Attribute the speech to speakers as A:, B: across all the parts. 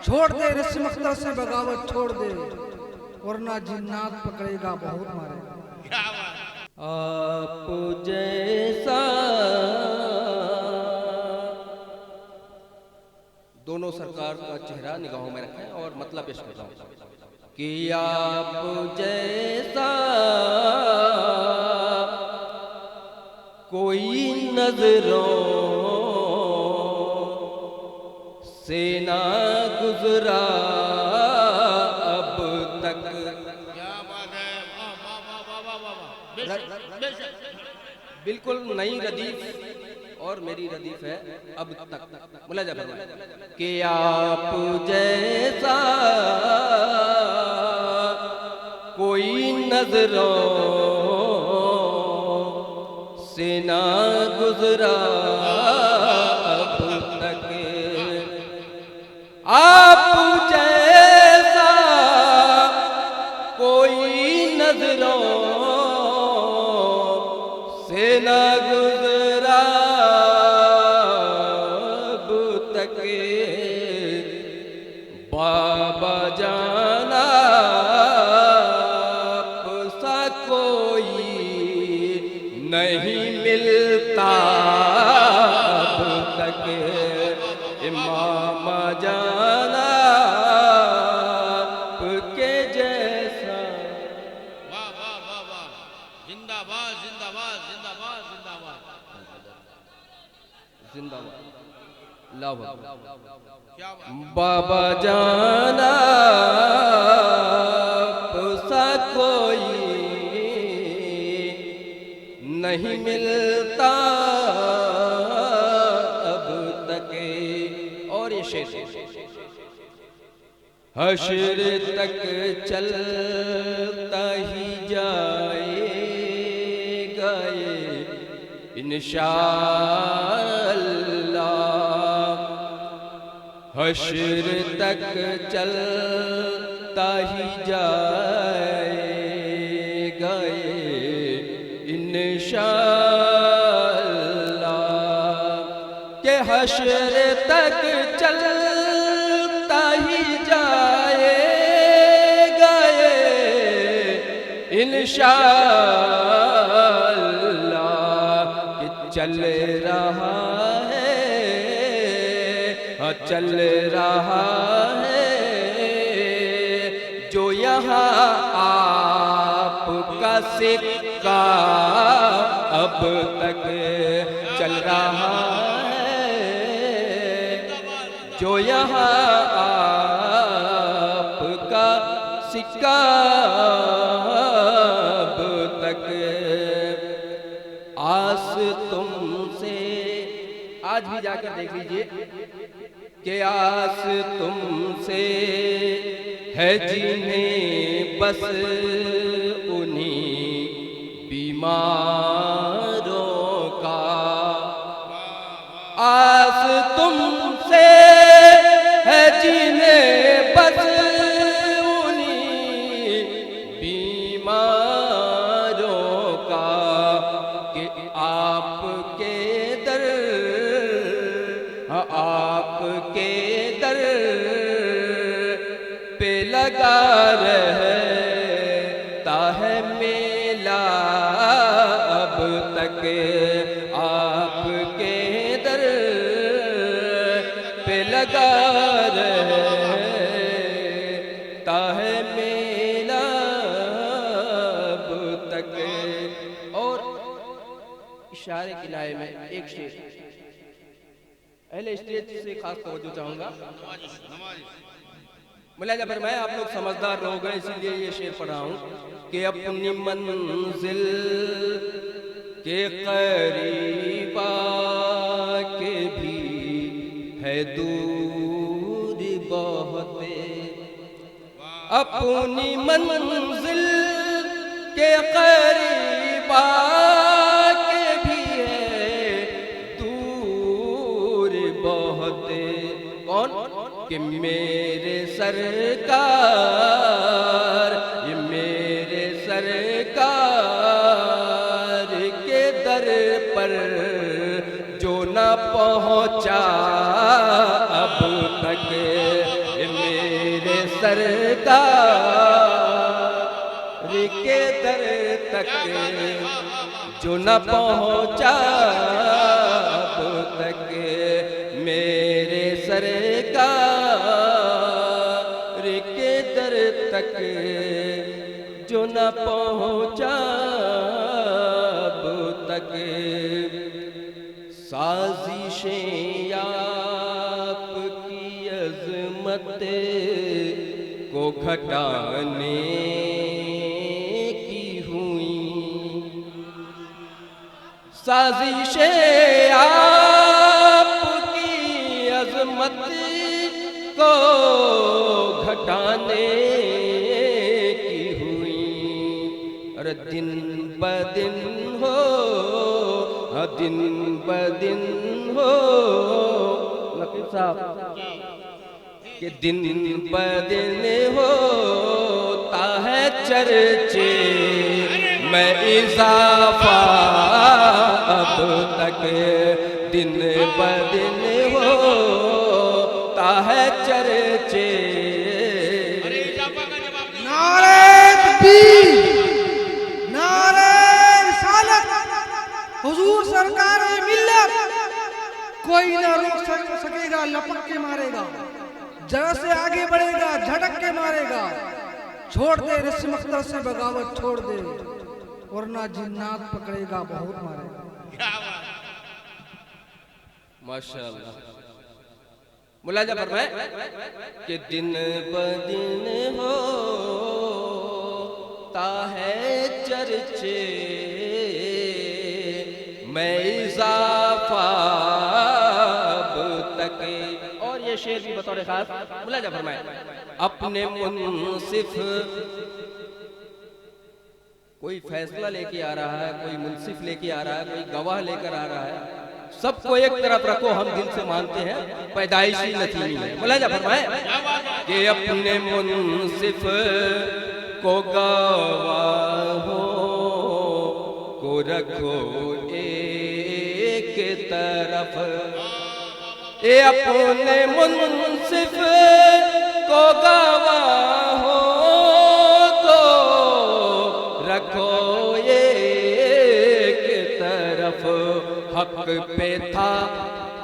A: छोड़ दे ऋषि मख्तर से बगावत छोड़ दे, वरना जिन्नात पकड़ेगा बहुत मारेगा।
B: आप जैसा दोनों सरकार का चेहरा निगाहों में रखें और मतलब पेश करता हूं कि आप जैसा कोई नजरों से ना गुजरा अब तक।
C: क्या बात है, वाह वाह वाह वाह वाह वाह, बेशक बेशक।
B: बिल्कुल नई रदीफ और मेरी रदीफ है अब तक। मुलाजा फरमाए कि आप जैसा कोई नजरों से ना गुजरा अब तक। आप जैसा कोई नजरों से ना गुजरा अब तक। बाबा जाना सा कोई नहीं मिलता अब तक। इमाम जाना के जैसा।
C: वाह वाह वाह वाह, जिंदाबाद जिंदाबाद जिंदाबाद जिंदाबाद
B: जिंदाबाद लाभ।
C: क्या बात।
B: बाबा जाना सा कोई नहीं मिलता अब तक। और ये शेर हश्र तक चलता ही जाएगा ये इंशाअल्लाह। हश्र तक चलता ही जाएगा ये इंशाअल्लाह। के हश्र तक चलता ही जाएगा ये इंशाअल्लाह। कि चल रहा है, हाँ चल रहा है जो यहाँ आपका सिक्का अब तक चल रहा है। जो यहाँ आपका सिक्का अब तक। आस तुमसे आज भी जाकर देख लीजिए कि आस तुमसे है जिन्हें बस उन्हीं बीमारों का। आस तुमसे है जिन्हें बस उन्हीं बीमारों का। कि आपके दर, आपके दर पे लगा रहता है मेला अब तक। आपके दर पे लगा रहता है मेला अब तक। और इशारे किनारे में एक शेर पहले स्टेज से खास तवज्जो चाहूंगा। मुलाजा फरमाए, आप लोग समझदार लोग हैं इसीलिए ये शेर पढ़ा हूं कि अपनी मंजिल के करीब के भी है दूर बहुत। अपनी मंजिल के करीब के भी है दूर बहुत। कौन? कि मेरे सरकार, ये मेरे सरकार के दर पर जो न पहुंचा अब तक। मेरे सरकार के दर तक जो न पहुंचा अब तक, मेरे सरकार के दर तक जो न पहुंचा अब तक। साजिशें आपकी अज़मत को घटाने की हुई, साजिशें आपकी अज़मत को घटाने की हुई। अरे दिन ब दिन हो, दिन ब दिन हो नकीब साहब कि दिन ब दिन होता है चर्चे में इजाफा अब तक, दिन ब दिन होता है चर्चे।
A: नारे तकबीर, नारे रिसालत, हुजूर सरकार मिल्लत। कोई ना रोक सकेगा, लपक के मारेगा, जरा से आगे बढ़ेगा, झटक के मारेगा। छोड़ दे रस्म अख्तर से बगावत छोड़ दे, वरना जिन्नात पकड़ेगा बहुत मारेगा।
B: माशाअल्लाह। मुलाजा फरमाए कि दिन ब दिन होता है चर्चे में इजाफा अब तक। और ये शेर भी बतौर खास मुलाजा फरमाए, अपने मुंसिफ कोई फैसला लेके आ रहा है, कोई मुंसिफ लेके आ रहा है, कोई गवाह लेकर आ रहा है, सबको एक तरफ रखो, हम दिल से मानते हैं पैदाइशी नतीमी है। मुलाजा फरमाए कि अपने मुंसिफ को गवाहों को रखो एक तरफ, ये अपने मुंसिफ को गवाहों को रखो एक तरफ। हक पे था,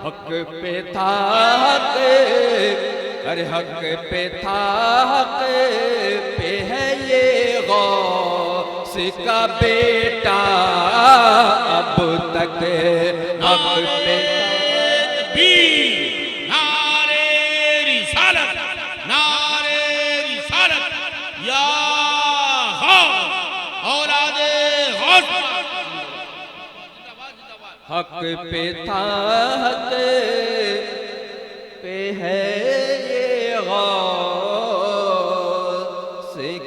B: हक पे था हक, अरे हक पे था हक पे है ये गौस का बेटा अब तक, हक पे
C: नारे रिसालत, नारे रिसालत, या औलादे गौस।
B: हक पे था हक पे है ये गौस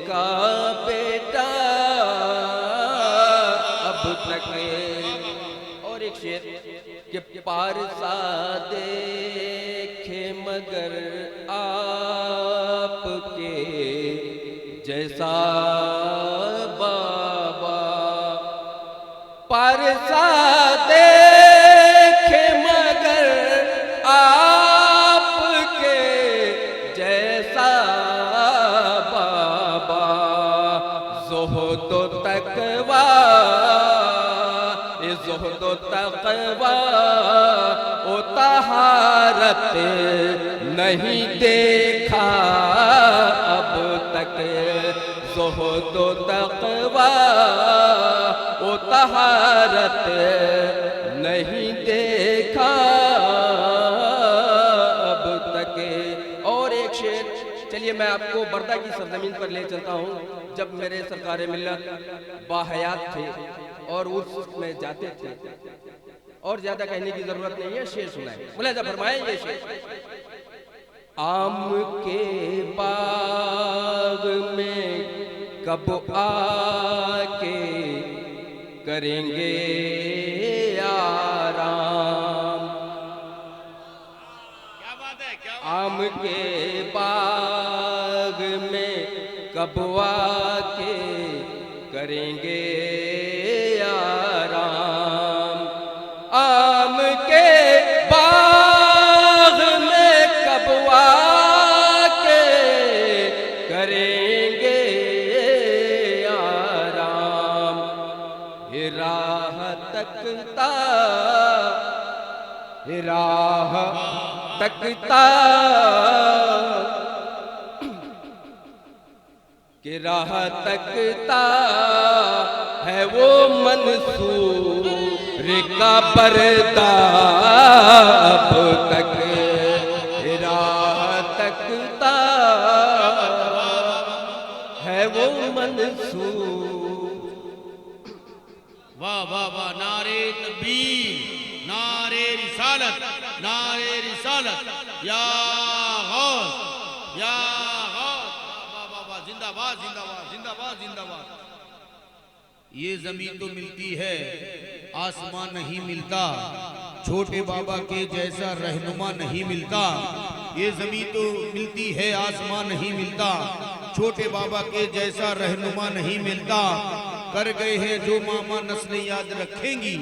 B: का बेटा अब तक। और एक शेर कि पारसा देखे मगर आपके जैसा बाबा, पारसा देखे मगर आपके जैसा बाबा। ज़ुहद व तक़वा, ज़ुहद व तक़वा ओ तहारत नहीं देखा अब तक, ज़ुहद व तक़वा ओ तहारत नहीं देखा अब तक। और एक शेर, चलिए मैं आपको बर्दा की सरजमीन पर ले चलता हूँ। जब मेरे सरकार मिल्लत बाहयात थे और उर्स में जाते थे, और ज्यादा कहने की जरूरत नहीं है, शेर सुनाए। मुलाजा फरमाए ये शेर, आम के बाग में कब आके करेंगे आराम,
C: क्या बात है, क्या
B: आम के बाग में कब आके करेंगे आराम, आम के बाग में कब तकता कि राह तकता है वो मंसूर का पर्दा अब तक राह तकता है वो मंसूर।
C: वाह वाह वाह, नारे तकबीर, नारे रिसालत, नारे रिसालत, या गौस, या गौस, वाह वाह वाह, जिंदाबाद जिंदाबाद जिंदाबाद जिंदाबाद। ये जमीन तो मिलती है, आसमान नहीं मिलता, छोटे बाबा के जैसा रहनुमा नहीं मिलता। ये जमीन तो मिलती है, आसमान नहीं मिलता, छोटे बाबा के जैसा रहनुमा नहीं मिलता। कर गए हैं जो मामा नस्ल याद रखेंगी,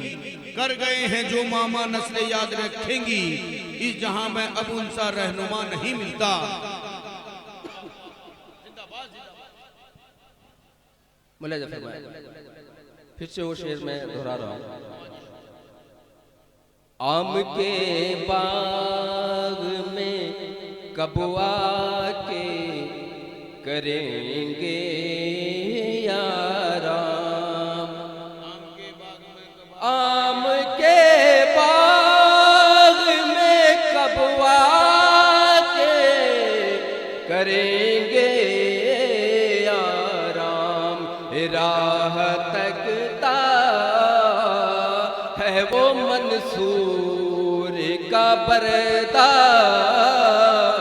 C: कर गए हैं जो मामा नस्ल याद रखेंगी, इस जहां में अब उनसा रहनुमा नहीं मिलता।
B: मुलाजा फरमाए, फिर से वो शेर में दोहरा रहा हूं। आम के बाग में कब आके करेंगे याराम, आम के बाग में कब आके करेंगे याराम। राह तकता है वो मंसूर का पर्दा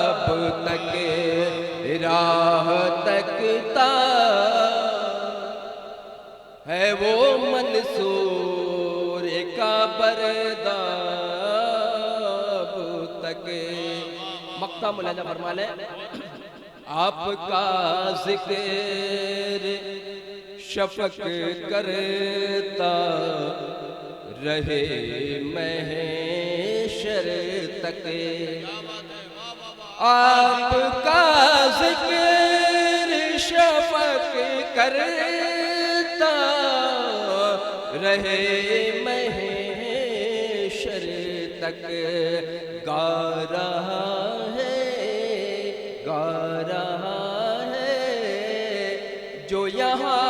B: अब तक राह तकता है वो मंसूर का पर्दा अब तक। मक्ता मुलाजा फरमा ले, आपका जिक्र शफक करता रहे महशर तक, आपका जिक्र शफक करता रहे महशर तक। गा रहा है, गा रहा है जो यहाँ